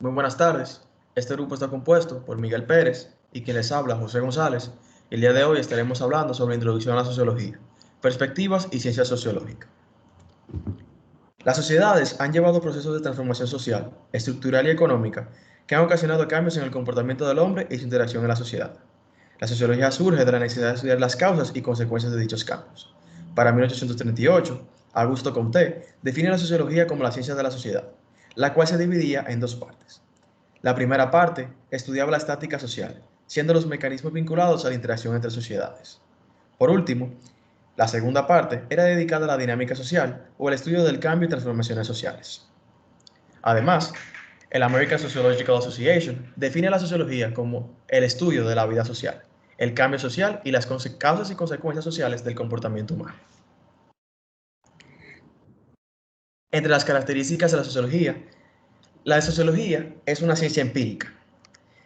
Muy buenas tardes. Este grupo está compuesto por Miguel Pérez y quien les habla, José González. El día de hoy estaremos hablando sobre introducción a la sociología, perspectivas y ciencia sociológica. Las sociedades han llevado procesos de transformación social, estructural y económica que han ocasionado cambios en el comportamiento del hombre y su interacción en la sociedad. La sociología surge de la necesidad de estudiar las causas y consecuencias de dichos cambios. Para 1838, Augusto Comte define la sociología como la ciencia de la sociedad, la cual se dividía en dos partes. La primera parte estudiaba la estática social, siendo los mecanismos vinculados a la interacción entre sociedades. Por último, la segunda parte era dedicada a la dinámica social o el estudio del cambio y transformaciones sociales. Además, el American Sociological Association define la sociología como el estudio de la vida social, el cambio social y las causas y consecuencias sociales del comportamiento humano. Entre las características de la sociología es una ciencia empírica.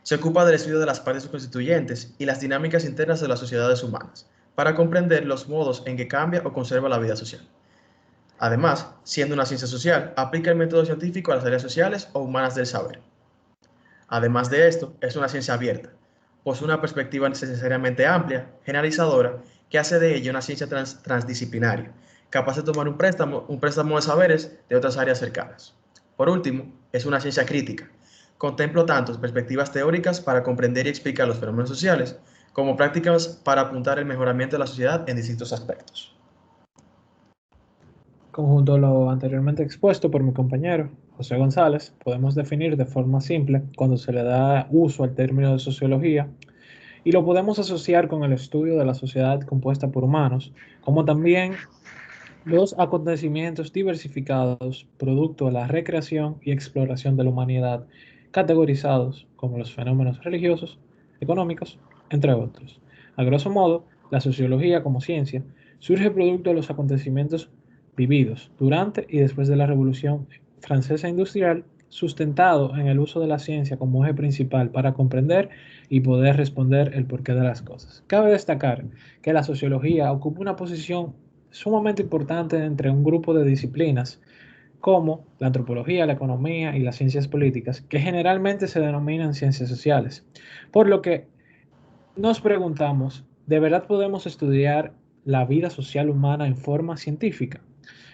Se ocupa del estudio de las partes constituyentes y las dinámicas internas de las sociedades humanas, para comprender los modos en que cambia o conserva la vida social. Además, siendo una ciencia social, aplica el método científico a las áreas sociales o humanas del saber. Además de esto, es una ciencia abierta, posee una perspectiva necesariamente amplia, generalizadora, que hace de ella una ciencia transdisciplinaria, capaz de tomar un préstamo de saberes de otras áreas cercanas. Por último, es una ciencia crítica. Contempla tanto perspectivas teóricas para comprender y explicar los fenómenos sociales, como prácticas para apuntar el mejoramiento de la sociedad en distintos aspectos. Conjunto a lo anteriormente expuesto por mi compañero José González, podemos definir de forma simple cuando se le da uso al término de sociología y lo podemos asociar con el estudio de la sociedad compuesta por humanos, como también los acontecimientos diversificados producto de la recreación y exploración de la humanidad, categorizados como los fenómenos religiosos, económicos, entre otros. A grosso modo, la sociología como ciencia surge producto de los acontecimientos vividos durante y después de la Revolución Francesa Industrial, sustentado en el uso de la ciencia como eje principal para comprender y poder responder el porqué de las cosas. Cabe destacar que la sociología ocupa una posición sumamente importante entre un grupo de disciplinas como la antropología, la economía y las ciencias políticas, que generalmente se denominan ciencias sociales. Por lo que nos preguntamos, ¿de verdad podemos estudiar la vida social humana en forma científica?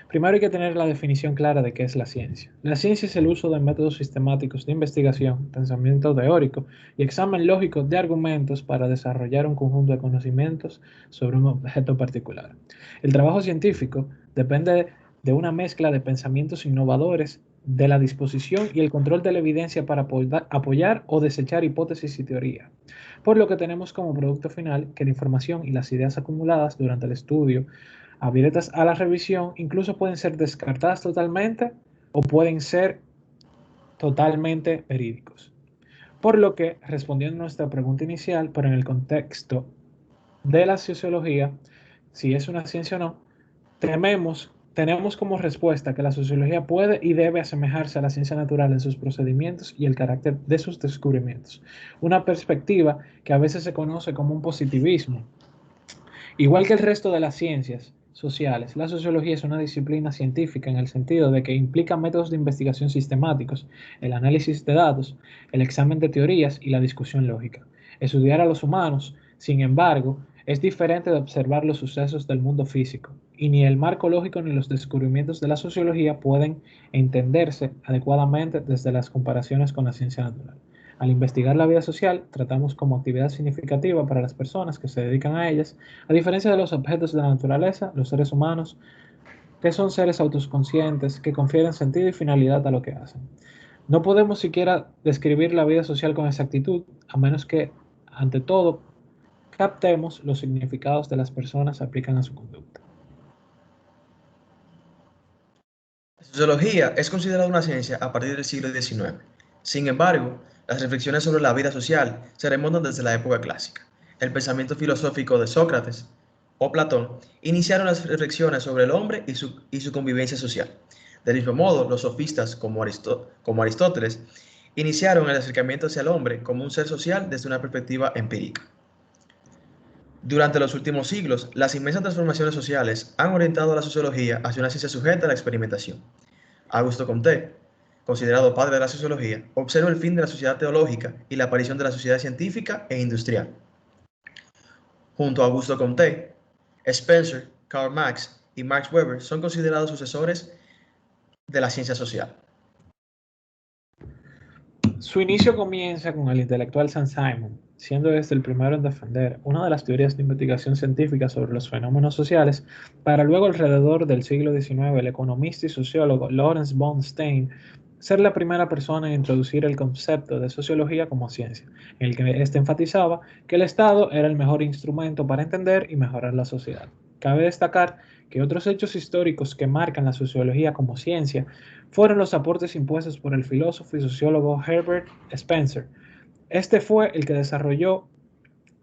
Primero hay que tener la definición clara de qué es la ciencia. La ciencia es el uso de métodos sistemáticos de investigación, pensamiento teórico y examen lógico de argumentos para desarrollar un conjunto de conocimientos sobre un objeto particular. El trabajo científico depende de una mezcla de pensamientos innovadores, de la disposición y el control de la evidencia para apoyar o desechar hipótesis y teoría. Por lo que tenemos como producto final que la información y las ideas acumuladas durante el estudio abiertas a la revisión, incluso pueden ser descartadas totalmente o pueden ser totalmente verídicos. Por lo que, respondiendo a nuestra pregunta inicial, pero en el contexto de la sociología, si es una ciencia o no, tenemos como respuesta que la sociología puede y debe asemejarse a la ciencia natural en sus procedimientos y el carácter de sus descubrimientos. Una perspectiva que a veces se conoce como un positivismo. Igual que el resto de las ciencias sociales, la sociología es una disciplina científica en el sentido de que implica métodos de investigación sistemáticos, el análisis de datos, el examen de teorías y la discusión lógica. Estudiar a los humanos, sin embargo, es diferente de observar los sucesos del mundo físico, y ni el marco lógico ni los descubrimientos de la sociología pueden entenderse adecuadamente desde las comparaciones con la ciencia natural. Al investigar la vida social, tratamos como actividad significativa para las personas que se dedican a ellas, a diferencia de los objetos de la naturaleza, los seres humanos, que son seres autoconscientes, que confieren sentido y finalidad a lo que hacen. No podemos siquiera describir la vida social con exactitud, a menos que, ante todo, captemos los significados de las personas aplican a su conducta. La sociología es considerada una ciencia a partir del siglo XIX. Sin embargo, las reflexiones sobre la vida social se remontan desde la época clásica. El pensamiento filosófico de Sócrates o Platón iniciaron las reflexiones sobre el hombre y su convivencia social. Del mismo modo, los sofistas como Aristóteles iniciaron el acercamiento hacia el hombre como un ser social desde una perspectiva empírica. Durante los últimos siglos, las inmensas transformaciones sociales han orientado a la sociología hacia una ciencia sujeta a la experimentación. Augusto Comte considerado padre de la sociología, observa el fin de la sociedad teológica y la aparición de la sociedad científica e industrial. Junto a Augusto Comte, Spencer, Karl Marx y Max Weber son considerados sucesores de la ciencia social. Su inicio comienza con el intelectual Saint-Simon, siendo este el primero en defender una de las teorías de investigación científica sobre los fenómenos sociales, para luego alrededor del siglo XIX el economista y sociólogo Lawrence von Stein ser la primera persona en introducir el concepto de sociología como ciencia, en el que éste enfatizaba que el Estado era el mejor instrumento para entender y mejorar la sociedad. Cabe destacar que otros hechos históricos que marcan la sociología como ciencia fueron los aportes impuestos por el filósofo y sociólogo Herbert Spencer. Este fue el que desarrolló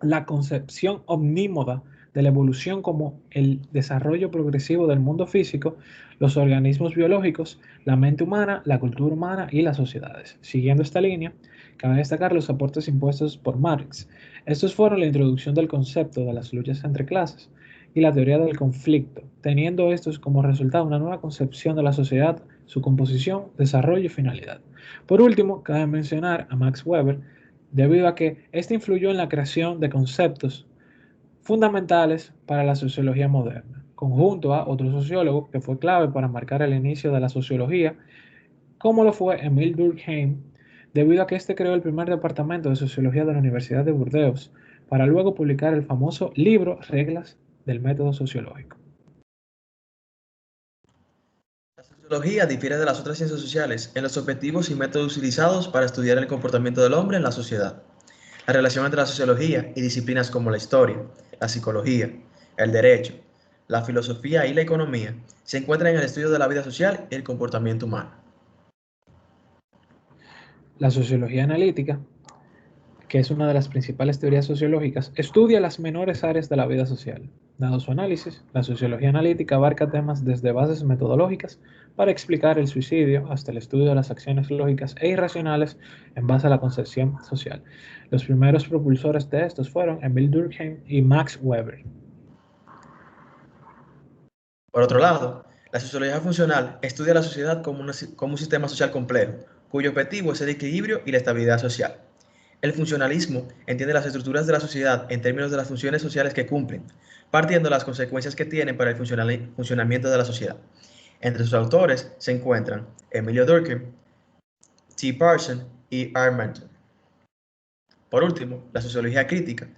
la concepción omnímoda de la evolución como el desarrollo progresivo del mundo físico, los organismos biológicos, la mente humana, la cultura humana y las sociedades. Siguiendo esta línea, cabe destacar los aportes impuestos por Marx. Estos fueron la introducción del concepto de las luchas entre clases y la teoría del conflicto, teniendo estos como resultado una nueva concepción de la sociedad, su composición, desarrollo y finalidad. Por último, cabe mencionar a Max Weber, debido a que este influyó en la creación de conceptos fundamentales para la sociología moderna, conjunto a otro sociólogo que fue clave para marcar el inicio de la sociología, como lo fue Emile Durkheim, debido a que este creó el primer departamento de sociología de la Universidad de Burdeos, para luego publicar el famoso libro Reglas del método sociológico. La sociología difiere de las otras ciencias sociales en los objetivos y métodos utilizados para estudiar el comportamiento del hombre en la sociedad. La relación entre la sociología y disciplinas como la historia, la psicología, el derecho, la filosofía y la economía se encuentra en el estudio de la vida social y el comportamiento humano. La sociología analítica, que es una de las principales teorías sociológicas, estudia las menores áreas de la vida social. Dado su análisis, la sociología analítica abarca temas desde bases metodológicas para explicar el suicidio hasta el estudio de las acciones lógicas e irracionales en base a la concepción social. Los primeros propulsores de estos fueron Emile Durkheim y Max Weber. Por otro lado, la sociología funcional estudia la sociedad como un sistema social complejo, cuyo objetivo es el equilibrio y la estabilidad social. El funcionalismo entiende las estructuras de la sociedad en términos de las funciones sociales que cumplen, partiendo de las consecuencias que tienen para el funcionamiento de la sociedad. Entre sus autores se encuentran Emilio Durkheim, T. Parson y R. Menton. Por último, la sociología crítica.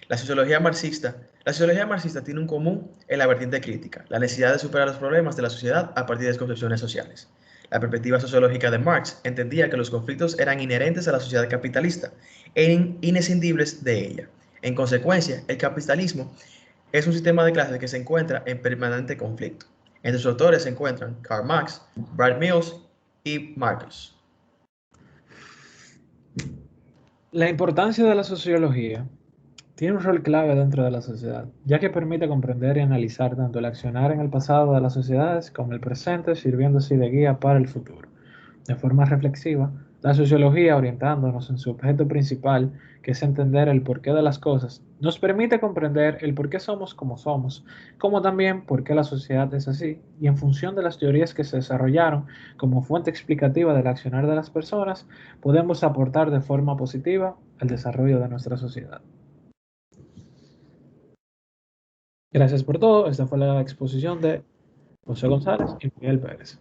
La sociología marxista tiene un común en la vertiente crítica, la necesidad de superar los problemas de la sociedad a partir de concepciones sociales. La perspectiva sociológica de Marx entendía que los conflictos eran inherentes a la sociedad capitalista e inescindibles de ella. En consecuencia, el capitalismo es un sistema de clases que se encuentra en permanente conflicto. Entre sus autores se encuentran Karl Marx, Brad Mills y Marcus. La importancia de la sociología tiene un rol clave dentro de la sociedad, ya que permite comprender y analizar tanto el accionar en el pasado de las sociedades como el presente, sirviendo así de guía para el futuro. De forma reflexiva, la sociología, orientándonos en su objeto principal, que es entender el porqué de las cosas, nos permite comprender el por qué somos como también por qué la sociedad es así, y en función de las teorías que se desarrollaron como fuente explicativa del accionar de las personas, podemos aportar de forma positiva al desarrollo de nuestra sociedad. Gracias por todo. Esta fue la exposición de José González y Miguel Pérez.